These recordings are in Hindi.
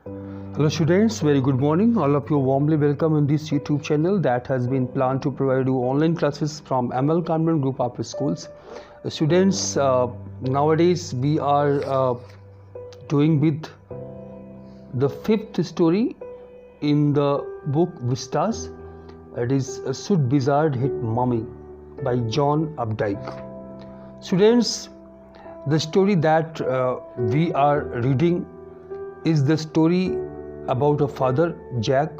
Hello students, very good morning. All of you warmly welcome in this YouTube channel that has been planned to provide you online classes from ML Convent Group of Schools. Students, nowadays we are doing with the fifth story in the book Vistas. It is Should Wizard Hit Mummy by John Updike. Students, the story that we are reading is the story about a father, Jack,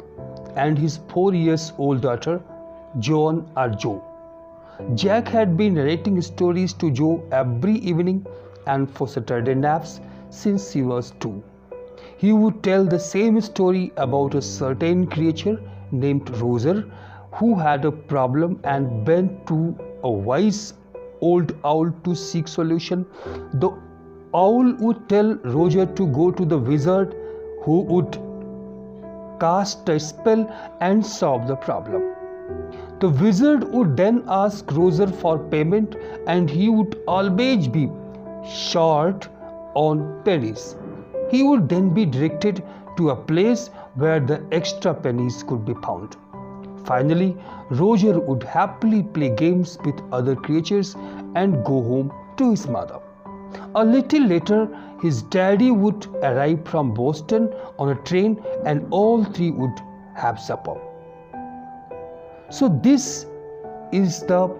and his 4 years old daughter, Joan or Joe. Jack had been narrating stories to Joe every evening and for Saturday naps since he was 2. He would tell the same story about a certain creature named Roger who had a problem and went to a wise old owl to seek solution. The owl would tell Roger to go to the wizard who would cast a spell and solve the problem. The wizard would then ask Roger for payment and he would always be short on pennies. He would then be directed to a place where the extra pennies could be found. Finally, Roger would happily play games with other creatures and go home to his mother. A little later, his daddy would arrive from Boston on a train and all three would have supper. So this is the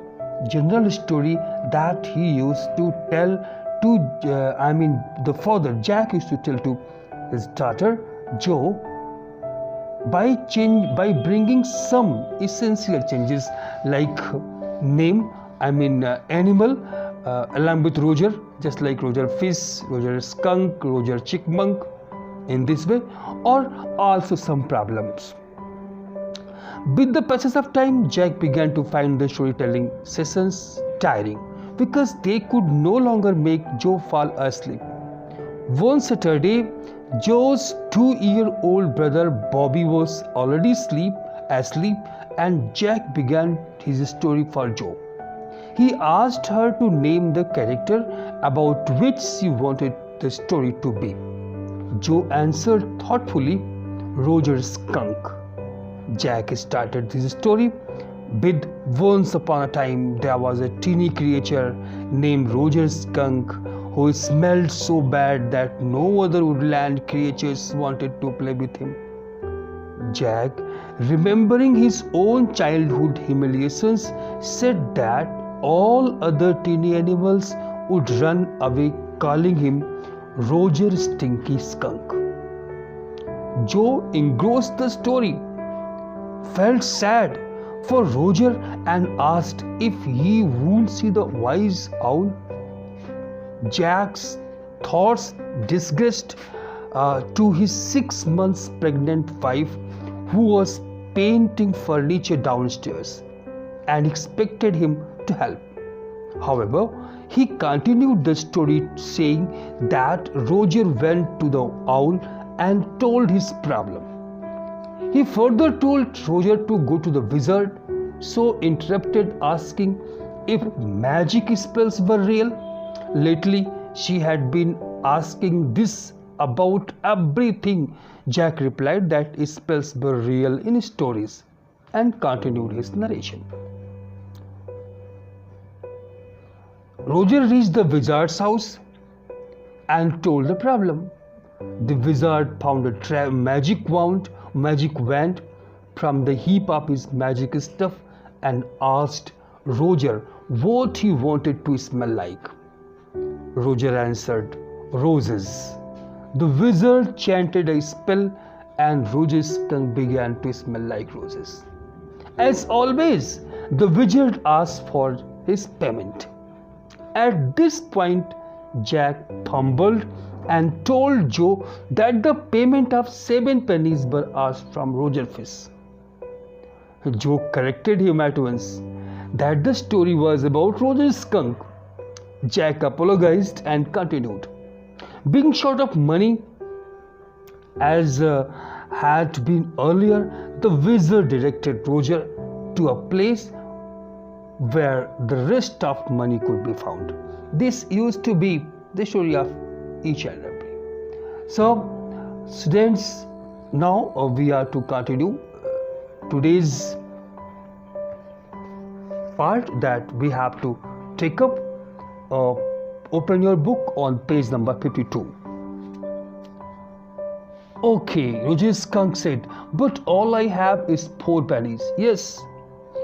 general story that he used to tell to, the father, Jack used to tell to his daughter, Joe, by bringing some essential changes like name, animal, along with Roger, just like Roger Fish, Roger Skunk, Roger Chickmunk, in this way, or also some problems. With the passage of time, Jack began to find the storytelling sessions tiring because they could no longer make Joe fall asleep. One Saturday, Joe's 2-year-old brother Bobby was already asleep, and Jack began his story for Joe. He asked her to name the character about which she wanted the story to be. Joe answered thoughtfully, Roger Skunk. Jack started his story with once upon a time there was a teeny creature named Roger Skunk who smelled so bad that no other woodland creatures wanted to play with him. Jack, remembering his own childhood humiliations, said that all other teeny animals would run away calling him Roger Stinky Skunk. Joe, engrossed the story, felt sad for Roger and asked if he would see the wise owl. Jack's thoughts digressed to his 6 months pregnant wife who was painting furniture downstairs and expected him to help. However, he continued the story saying that Roger went to the owl and told his problem. He further told Roger to go to the wizard, so interrupted asking if magic spells were real. Lately, she had been asking this about everything. Jack replied that spells were real in stories and continued his narration. Roger reached the wizard's house and told the problem. The wizard found a magic wand from the heap of his magic stuff and asked Roger what he wanted to smell like. Roger answered, roses. The wizard chanted a spell and Roger's tongue began to smell like roses. As always, the wizard asked for his payment. At this point, Jack fumbled and told Joe that the payment of 7 pennies were asked from Roger Fish. Joe corrected him at once that the story was about Roger Skunk. Jack apologized and continued. Being short of money, as had been earlier, the wizard directed Roger to a place where the rest of money could be found. This used to be the story of each and every. So Students, now we are to continue today's part that we have to take up. Open your book on page number 52. Okay, Roger Skunk said, but all I have is 4 pennies. Yes,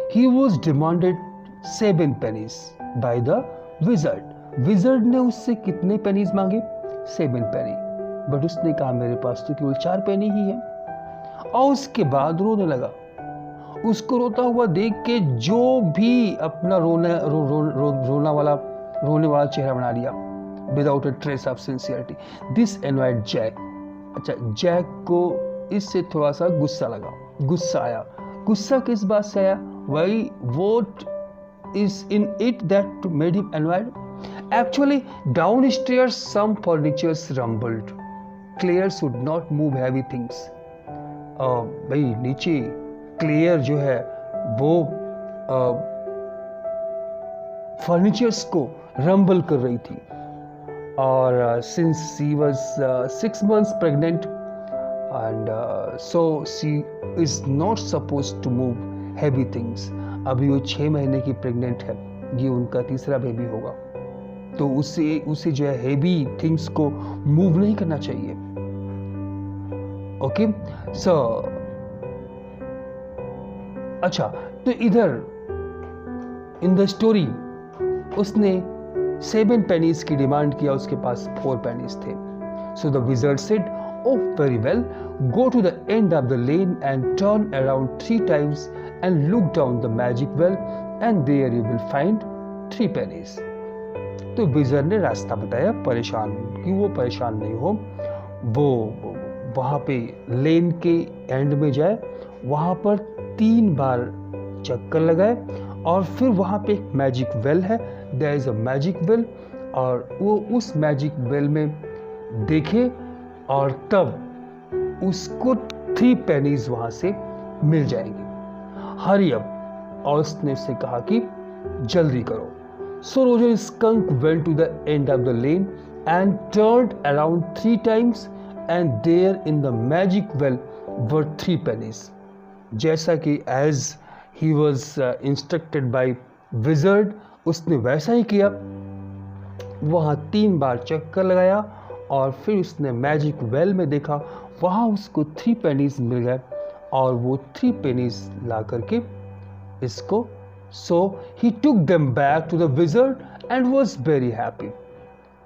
he was demanded 7 pennies by the wizard. Wizard ने उससे कितने pennies मांगे? 7 penny. बट उसने कहा मेरे पास तो केवल 4 penny ही है। और उसके बाद रोने लगा। उसको रोता हुआ देख के जो भी अपना रोने वाला चेहरा बना लिया without a trace of sincerity. This annoyed Jack. अच्छा, जैक को इससे थोड़ा सा गुस्सा आया। गुस्सा किस बात से आया? Why? What is in it that made him annoyed? Actually, downstairs some furniture rumbled. Claire should not move heavy things. भाई नीचे क्लेयर जो है वो फर्नीचर्स को रंबल कर रही थी। और since she was 6 months pregnant and so she is not supposed to move heavy things. अभी वो 6 महीने की प्रेग्नेंट है, ये उनका तीसरा बेबी होगा, तो उसे जो है हेवी थिंग्स को मूव नहीं करना चाहिए। ओके सो अच्छा, तो इधर इन द स्टोरी उसने 7 pennies की डिमांड किया, उसके पास 4 pennies थे। So the wizard said, oh very well, go to the end of the lane and turn around 3 times and look down the magic well and there you will find 3 pennies. तो विज़र्ड ने रास्ता बताया, वो परेशान नहीं हो, वो वहाँ पे लेन के एंड में जाए, वहाँ पर 3 बार चक्कर लगाए और फिर वहाँ पे एक मैजिक वेल है, there is a magic well, और वो उस मैजिक वेल में देखे और तब उसको 3 pennies वहाँ से मिल जाएंगे। Hurry up. और उसने उससे कहा कि जल्दी करो। So Roger Skunk went to the end of the lane and turned around 3 times and there in the magic well were 3 pennies. जैसा कि as he was instructed by wizard, उसने वैसा ही किया, वहाँ 3 बार चक्कर लगाया और फिर उसने मैजिक वेल में देखा, वहाँ उसको 3 pennies मिल गए और वो 3 pennies ला करके इसको, so he took them back to the wizard and was very happy.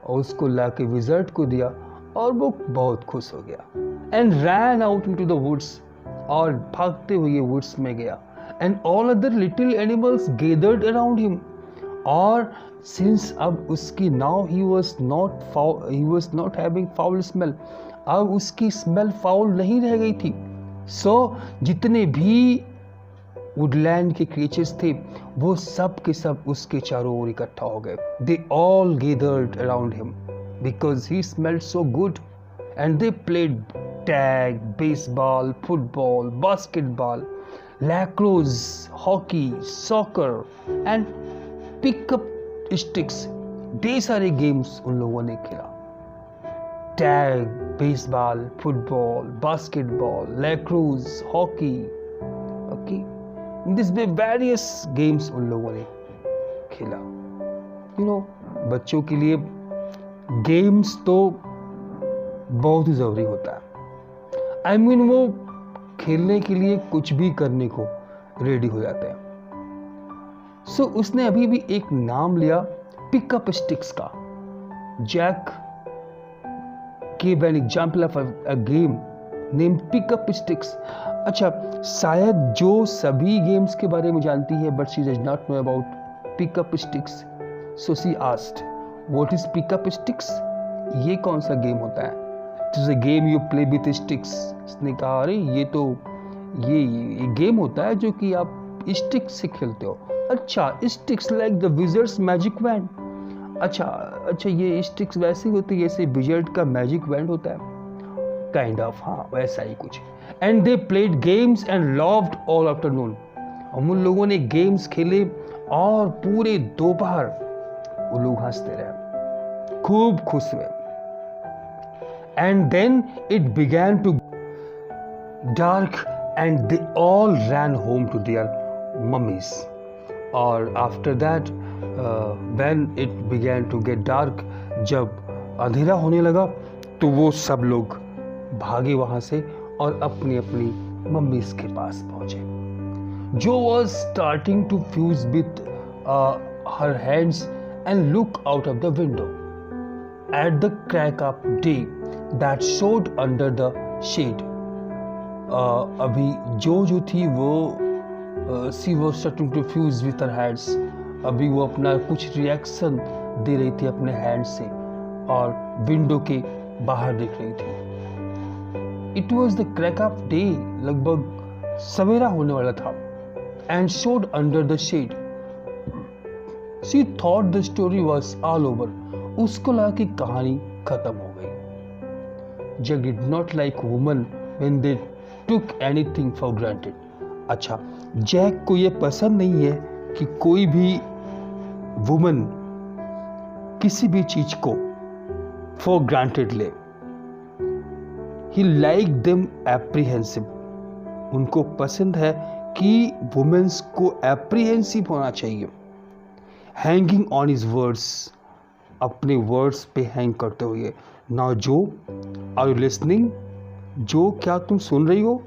और उसको ला के विजर्ड को दिया और वो बहुत खुश हो गया। And ran out into the woods, और भागते हुए वुड्स में गया। And all other little animals gathered around him, और सिंस अब उसकी now he was not having foul smell, अब उसकी स्मेल फाउल नहीं रह गई थी। सो जितने भी वुडलैंड के क्रिएचर्स थे वो सब के सब उसके चारों ओर इकट्ठा हो गए। They all gathered around him because he smelled so good and they played tag, baseball, football, basketball, lacrosse, hockey, soccer and pick up sticks. ढेर सारे गेम्स उन लोगों ने खेला। Tag, baseball, football, basketball, lacrosse, hockey, okay, this में वेरियस गेम्स उन लोगों ने खेला। बच्चों के लिए गेम्स तो बहुत ही जरूरी होता है। I mean, वो खेलने के लिए कुछ भी करने को रेडी हो जाते हैं। सो उसने अभी भी एक नाम लिया पिकअप स्टिक्स का। Jack gave an example of a game named pick up sticks. अच्छा, शायद जो सभी गेम्स के बारे में जानती है but she does not know about pickup sticks, so she asked what is pickup sticks, ये कौन सा गेम होता है? It is a game you play with sticks. उसने कहा अरे ये तो ये गेम होता है जो कि आप स्टिक्स से खेलते हो। अच्छा, sticks like the wizards magic wand. अच्छा ये स्टिक्स वैसे होती है जैसे विजर्ड का मैजिक वैंड होता है, काइंड ऑफ, हाँ वैसा ही कुछ। And they played games and loved all afternoon. हम उन लोगों ने गेम्स खेले और पूरे दोपहर वो लोग हंसते रहे, खूब खुश हुए। and then it began to dark and they all ran home to their mummies. Or after that when it began to get dark, जब अंधेरा होने लगा तो वो सब लोग भागे वहां से और अपनी अपनी मम्मीज के पास पहुंचे. जो was starting to fuse with her hands and look out of the window at the crack of day that showed under the shade. अभी जो थी वो she was starting to fuse with her hands. अभी वो अपना कुछ रिएक्शन दे रही थी अपने हैंड से और विंडो के बाहर देख रही थी. It was the crack of day, लगभग सवेरा होने वाला था. And showed under the shade. She thought the story was all over. उसको लगा कि कहानी खत्म हो गई. Jack did not like woman when they took anything for granted. अच्छा, जैक को ये पसंद नहीं है कि कोई भी वुमन किसी भी चीज को फॉर ग्रांटेड ले. ही लाइक देम एप्रीहेंसिव. उनको पसंद है कि वुमेन्स को एप्रीहेंसिव होना चाहिए. हैंगिंग ऑन हिज वर्ड्स, अपने वर्ड्स पे हैंग करते हुए. नाउ जो, आर यू लिसनिंग? जो, क्या तुम सुन रही हो?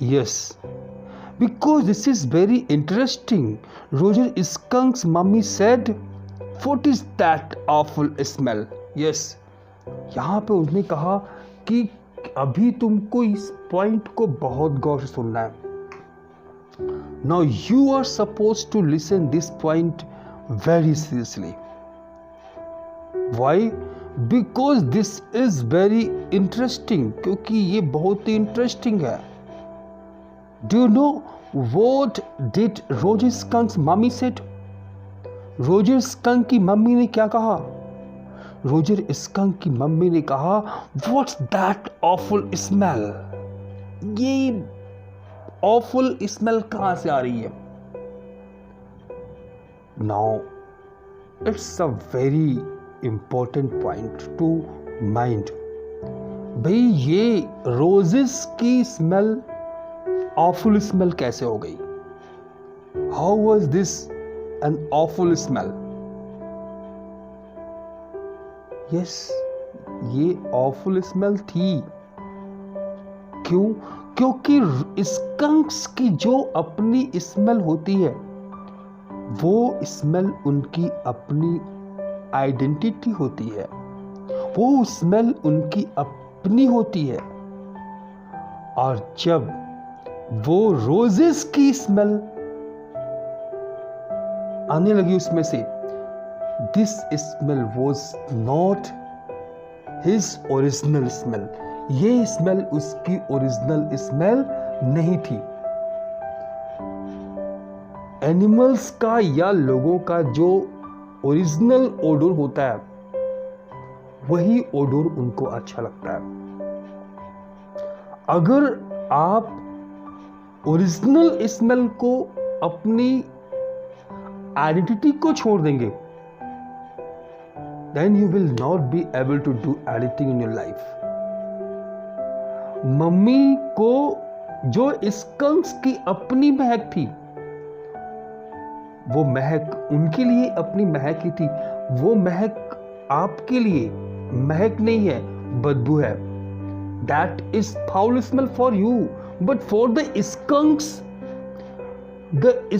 Yes, because this is very interesting. Roger Skunk's mummy said, what is that awful smell? Yes, यहाँ पे उसने कहा कि अभी तुमको इस पॉइंट को बहुत गौर से सुनना है. Now you are suppose to listen this point very seriously. Why? Because this is very interesting. क्योंकि ये बहुत ही इंटरेस्टिंग है. Do you know what did Roger Skunk's mummy said? Roger Skunk की मम्मी ने क्या कहा? रोजर स्कंक की मम्मी ने कहा, व्हाट्स दैट ऑफुल स्मेल? ये ऑफुल स्मेल कहां से आ रही है? Now it's a very important point to mind. भाई ये रोजेस की स्मेल ऑफुल स्मेल कैसे हो गई? How was this N awful smell? Yes, ये ऑफुल स्मेल थी. क्यों? क्योंकि स्कंक्स की जो अपनी स्मेल होती है वो स्मेल उनकी अपनी आइडेंटिटी होती है. वो स्मेल उनकी अपनी होती है. और जब वो रोजेस की स्मेल आने लगी उसमें से, this smell was not his original smell. ये स्मेल उसकी ओरिजिनल स्मेल नहीं थी. एनिमल्स का या लोगों का जो ओरिजिनल ओडोर होता है वही ओडोर उनको अच्छा लगता है. अगर आप ओरिजिनल स्मेल को, अपनी आइडेंटिटी को छोड़ देंगे, then you will not be able to do anything in your life. Mummy को जो स्कंक्स की अपनी महक थी, वो महक उनके लिए अपनी महक ही थी. वो महक आपके लिए महक नहीं है, बदबू है. That is foul smell for you, but for the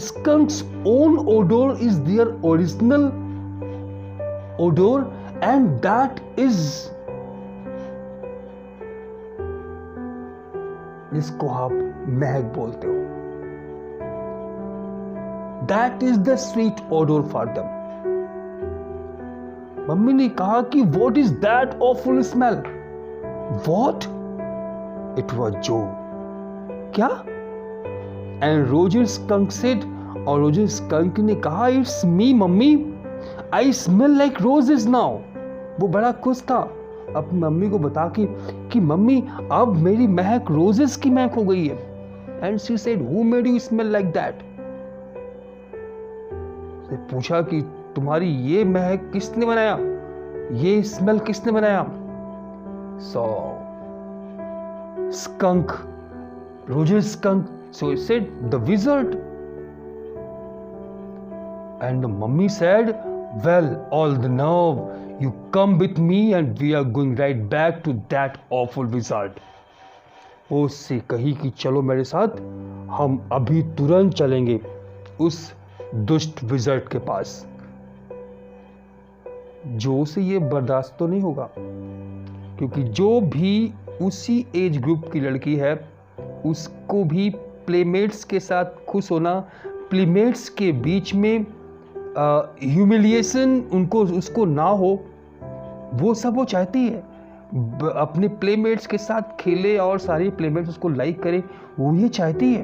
skunks own odor is their original odor, and that is, जिसको आप महक बोलते हो, that is the sweet odor for them. Mummy ने कहा कि what is that awful smell? What? It was Joe. क्या? And Roger Skunk said, और रोजर स्कंक ने कहा, it's me mummy, I smell like roses now. वो बड़ा खुश था अपनी मम्मी को बता के कि मम्मी अब मेरी महक रोजेस की महक हो गई है. And she said, who made you smell like that? उसने पूछा कि तुम्हारी ये महक किसने बनाया, ये स्मेल किसने बनाया? saw skunk, Roger's skunk. So he said, the wizard. And the mummy said, well, all the nerve, you come with me and we are going right back to that awful wizard. वो उससे कही कि चलो मेरे साथ, हम अभी तुरंत चलेंगे उस दुष्ट विजर्ड के पास। जो से ये बर्दाश्त तो नहीं होगा, क्योंकि जो भी उसी एज ग्रुप की लड़की है उसको भी प्लेमेट्स के साथ खुश होना, प्लेमेट्स के बीच में ह्यूमिलिएशन उनको उसको ना हो, वो सब वो चाहती है। अपने प्लेमेट्स के साथ खेले और सारे प्लेमेट्स उसको लाइक करें, वो ये चाहती है।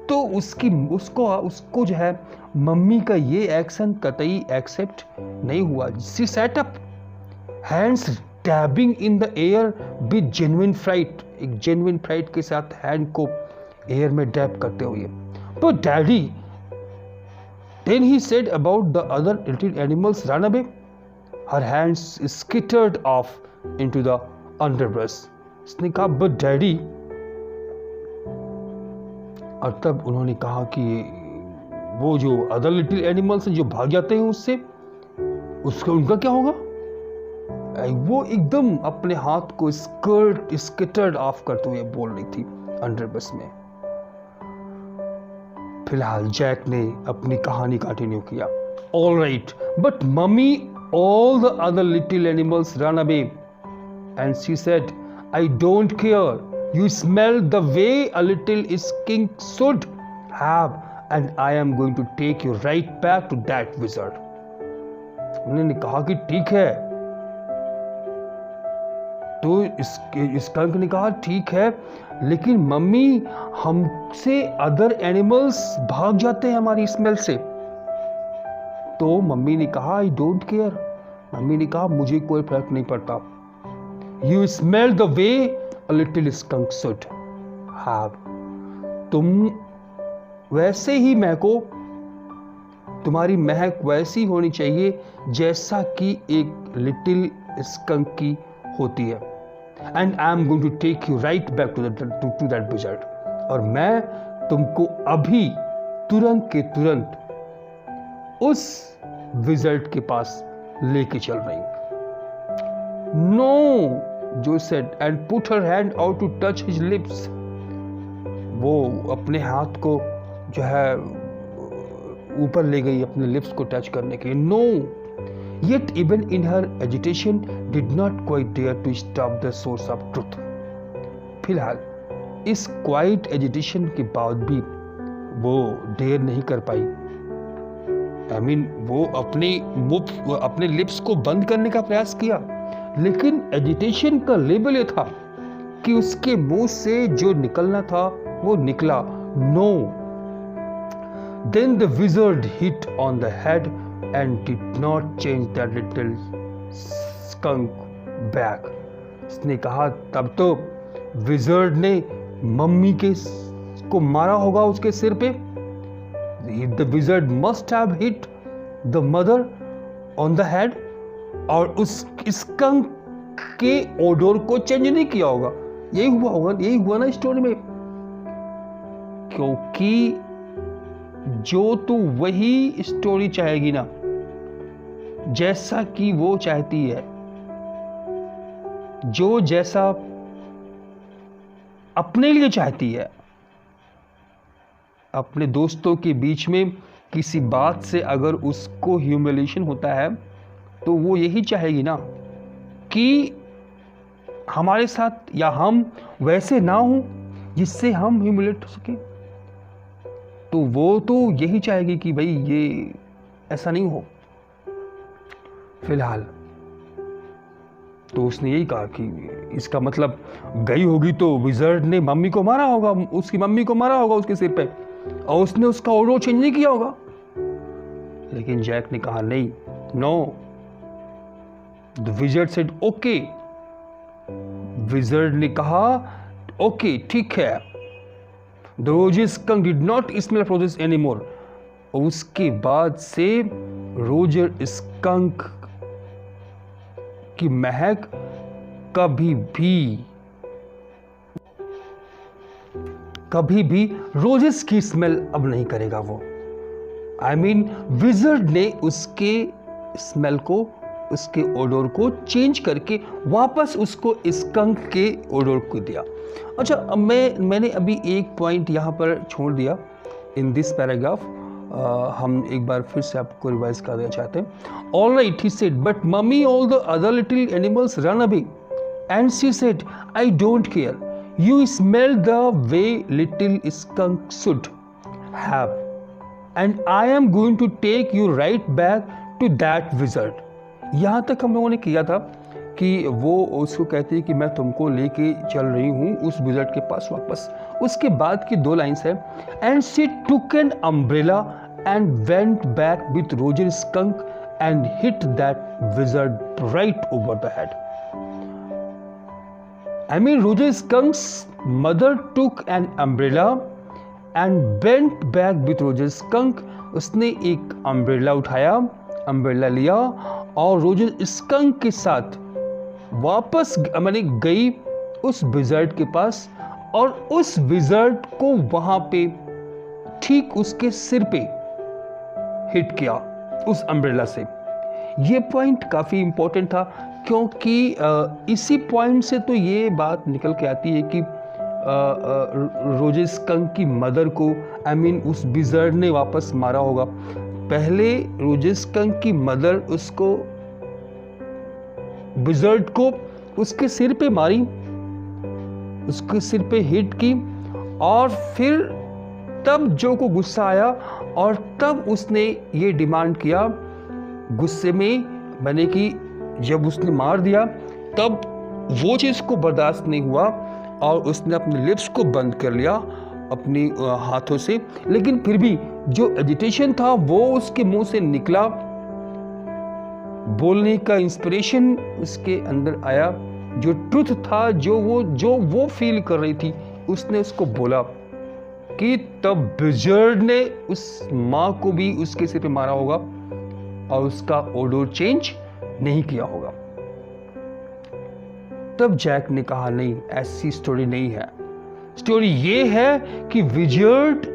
तो उसको जो है मम्मी का ये एक्शन कतई एक्सेप्ट नहीं हुआ। She sat up hands dabbing in the air with genuine fright, एक जेन्युइन फ्राइट के साथ हैंड को एयर में डैब करते हुए। But daddy, then he said about the other little animals run away, her hands skittered off into the underbrush. उसने कहा बट डैडी, और तब उन्होंने कहा कि वो जो अदर लिटिल एनिमल्स जो भाग जाते हैं उससे, उसका उनका क्या होगा? वो एकदम अपने हाथ को स्किटर्ड ऑफ करते हुए बोल रही थी अंडरब्रश में। फिलहाल जैक ने अपनी कहानी कंटिन्यू किया। All right, but mummy, all the other little animals run away and she said, I don't care, you smell the way a little skink should have, and I am going to take you right back to that wizard. उन्होंने कहा कि ठीक है। तो स्कंक ने कहा ठीक है, लेकिन मम्मी, हमसे अदर एनिमल्स भाग जाते हैं हमारी स्मेल से। तो मम्मी ने कहा आई डोंट केयर, मम्मी ने कहा मुझे कोई फर्क नहीं पड़ता। You smell the way a little skunk should have. तुम वैसे ही महको, तुम्हारी महक वैसी होनी चाहिए जैसा कि एक लिटिल स्कंक की होती है। And I am going to take you right back to that wizard, और मैं तुमको अभी तुरंत के तुरंत उस विजर्ड के पास लेके चल रही हूं। No, Jo said and put her hand out to touch his lips. वो अपने हाथ को जो है ऊपर ले गई अपने लिप्स को टच करने के लिए। No, yet even in her agitation did not quite dare to stop the source of truth. फिलहाल इस क्वाइट एजिटेशन के बाद भी वो डेयर नहीं कर पाई। वो अपने लिप्स को बंद करने का प्रयास किया, लेकिन एजिटेशन का लेवल ये था कि उसके मुंह से जो निकलना था वो निकला। No, then the wizard hit on the head and did not change that little skunk back. उसने कहा तब तो विजर्ड ने मम्मी को मारा होगा उसके सिर पे। The wizard must have hit the mother on the head, और उस स्कंक के ओडोर को चेंज नहीं किया होगा। यही हुआ ना स्टोरी में, क्योंकि जो तो वही स्टोरी चाहेगी ना जैसा कि वो चाहती है, जो जैसा अपने लिए चाहती है। अपने दोस्तों के बीच में किसी बात से अगर उसको ह्यूमिलिएशन होता है तो वो यही चाहेगी ना कि हमारे साथ या हम वैसे ना हो जिससे हम ह्यूमिलेट हो सके। तो वो तो यही चाहेगी कि भाई ये ऐसा नहीं हो। फिलहाल तो उसने यही कहा कि इसका मतलब गई होगी तो विजर्ड ने मम्मी को मारा होगा, उसकी मम्मी को मारा होगा उसके सिर पे, और उसने उसका ओडो चेंज नहीं किया होगा। लेकिन जैक ने कहा नहीं, no. The wizard said okay. Wizard ने कहा ओके, ठीक है। The Roger skunk did not smell roses anymore. उसके बाद से रोजर स्कंक की महक कभी भी रोजेस की स्मेल अब नहीं करेगा वो। विजर्ड ने उसके स्मेल को, उसके ओडोर को चेंज करके वापस उसको स्कंक के ओडोर को दिया। अच्छा, अब मैंने अभी एक पॉइंट यहाँ पर छोड़ दिया इन दिस पैराग्राफ। हम एक बार फिर से आपको रिवाइज कर देना चाहते हैं। All right, he said, but mummy all the other little animals run away and she said, I don't care, you smell the way little skunk should have, and I am going to take you right back to that wizard। यहाँ तक हम लोगों ने किया था कि वो उसको कहती है कि मैं तुमको लेके चल रही हूँ उस विजर्ड के पास वापस। उसके बाद की 2 लाइन्स है, and she took an umbrella and went back with Roger skunk and hit that wizard right over the head. Roger Skunk's mother took an umbrella and bent back with Roger Skunk। उसने एक अम्ब्रेला उठाया, अम्ब्रेला लिया और रोजर स्कंक के साथ वापस गई उस विजर्ड के पास, और उस विजर्ड को वहां पे ठीक उसके सिर पे हिट किया उस अम्ब्रेला से। ये पॉइंट काफ़ी इम्पोर्टेंट था, क्योंकि इसी पॉइंट से तो ये बात निकल के आती है कि रोजर स्कंक की मदर को उस विजर्ड ने वापस मारा होगा। पहले रोजर स्कंक की मदर उसको, विजर्ड को उसके सिर पे मारी, उसके सिर पे हिट की, और फिर तब जो को गुस्सा आया और तब उसने ये डिमांड किया गुस्से में, मैंने कि जब उसने मार दिया तब वो चीज़ को बर्दाश्त नहीं हुआ और उसने अपने लिप्स को बंद कर लिया अपनी हाथों से। लेकिन फिर भी जो एजिटेशन था वो उसके मुंह से निकला, बोलने का इंस्पिरेशन उसके अंदर आया, जो ट्रुथ था, जो वो फील कर रही थी, उसने उसको बोला कि तब विजर्ड ने उस माँ को भी उसके सिर पे मारा होगा और उसका ओडोर चेंज नहीं किया होगा। तब जैक ने कहा, नहीं, ऐसी स्टोरी नहीं है। स्टोरी ये है कि विजर्ड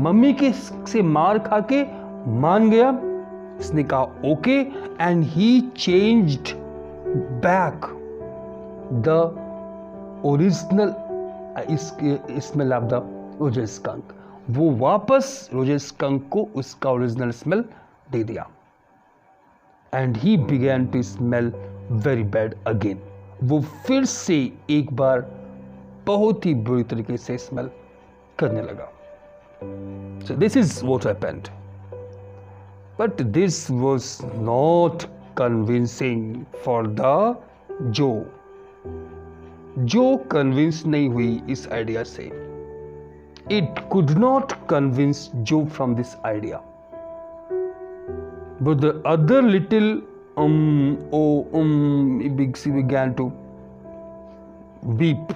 मम्मी के से मार खा के मान गया। उसने कहा okay, and he changed back the original smell of the Roger skunk. वो वापस रोजर स्कंक को उसका ओरिजिनल स्मेल दे दिया। And he began to smell very bad again. वो फिर से एक बार बहुत ही बुरी तरीके से स्मेल करने लगा। So this is what happened. But this was not convincing for the Joe. जो कन्विंस नहीं हुई इस आइडिया से। It could not convince Joe from this idea. But the other little she began to weep.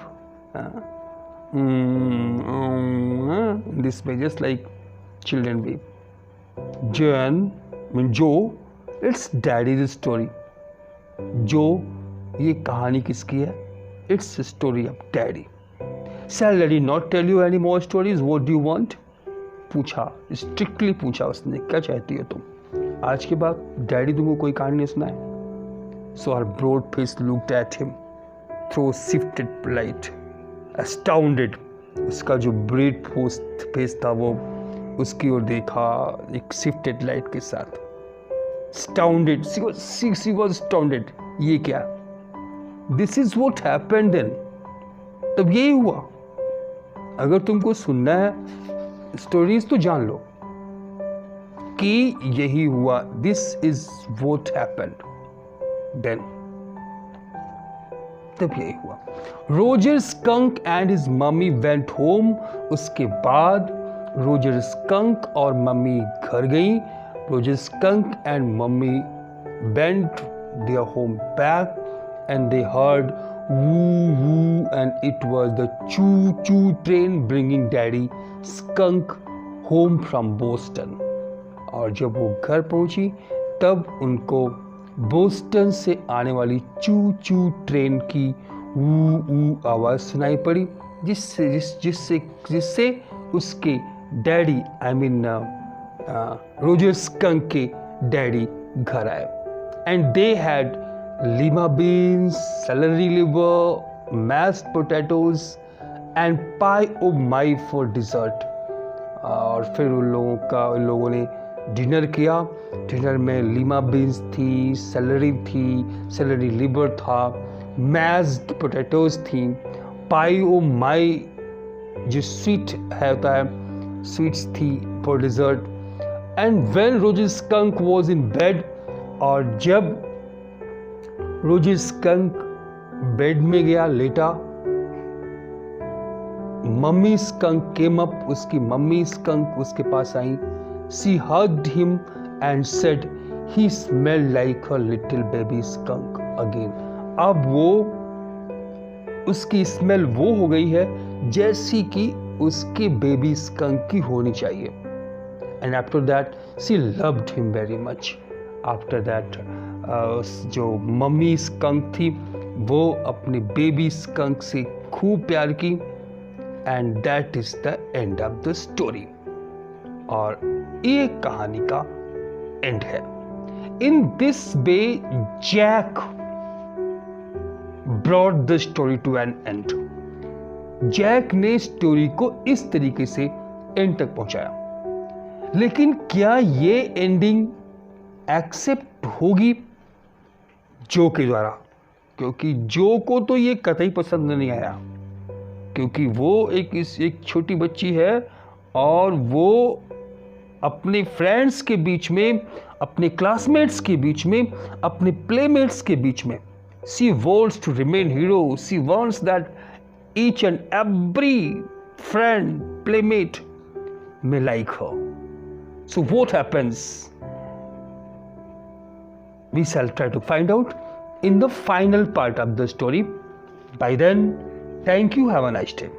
This way, just like children weep. Joe, it's daddy's story. Joe, ये कहानी किसकी है? It's a story of daddy. Shall daddy not tell you any more stories? What do you want? पूछा, स्ट्रिक्टली पूछा उसने, क्या चाहती हो तुम? आज के बाद डैडी तुमको कोई कहानी नहीं सुनाए? So her broad face looked at him through shifted light, astounded. उसका जो ब्रेड फेस था वो उसकी ओर देखा एक शिफ्टेड लाइट के साथ। Astounded, she was astounded. ये क्या? This is what happened then. तब यही हुआ। अगर तुमको सुनना है स्टोरीज तो जान लो कि यही हुआ। This is what happened then. तब यही हुआ। Roger skunk and his mummy went home. उसके बाद रोजर स्कंक और मम्मी घर गई। Roger skunk and mummy went their home back and they heard woo woo and it was the choo choo train bringing daddy skunk home from Boston। और जब वो घर पहुंची तब उनको बोस्टन से आने वाली चू चू ट्रेन की ऊ ऊ आवाज़ सुनाई पड़ी, जिससे उसके डैडी रोजर स्कंक के डैडी घर आए। And they had lima beans, celery liver, mashed potatoes and pie oh my for dessert. और फिर उन लोगों ने डिनर किया। डिनर में लीमा बीन्स थी, सेलरी लिवर था, मैश्ड पोटैटोज थी, पाई ओ माई जो स्वीट होता है स्वीट्स थी for dessert. And when Roger Skunk was in bed, और जब रोजर स्कंक बेड में गया, लेटा, मम्मी स्कंक केम अप, उसकी मम्मी स्कंक उसके पास आई। She hugged him and said he smelled like a little baby skunk again. अब उसकी स्मेल वो हो गई है जैसी कि उसके बेबी स्कंक की होनी चाहिए। And after that she loved him very much. After that जो मम्मी स्कंक थी वो अपने बेबी स्कंक से खूब प्यार की। And that is the end of the story. और ये कहानी का एंड है। In this way Jack brought the story to an end. Jack ने स्टोरी को इस तरीके से एंड तक पहुंचाया। लेकिन क्या ये एंडिंग एक्सेप्ट होगी जो के द्वारा? क्योंकि जो को तो ये कतई पसंद नहीं आया, क्योंकि वो एक छोटी बच्ची है और वो अपने फ्रेंड्स के बीच में, अपने क्लासमेट्स के बीच में, अपने प्लेमेट्स के बीच में, she wants to remain hero. She wants that each and every friend, playmate may like her. So what happens? We shall try to find out in the final part of the story. By then, thank you. Have a nice day.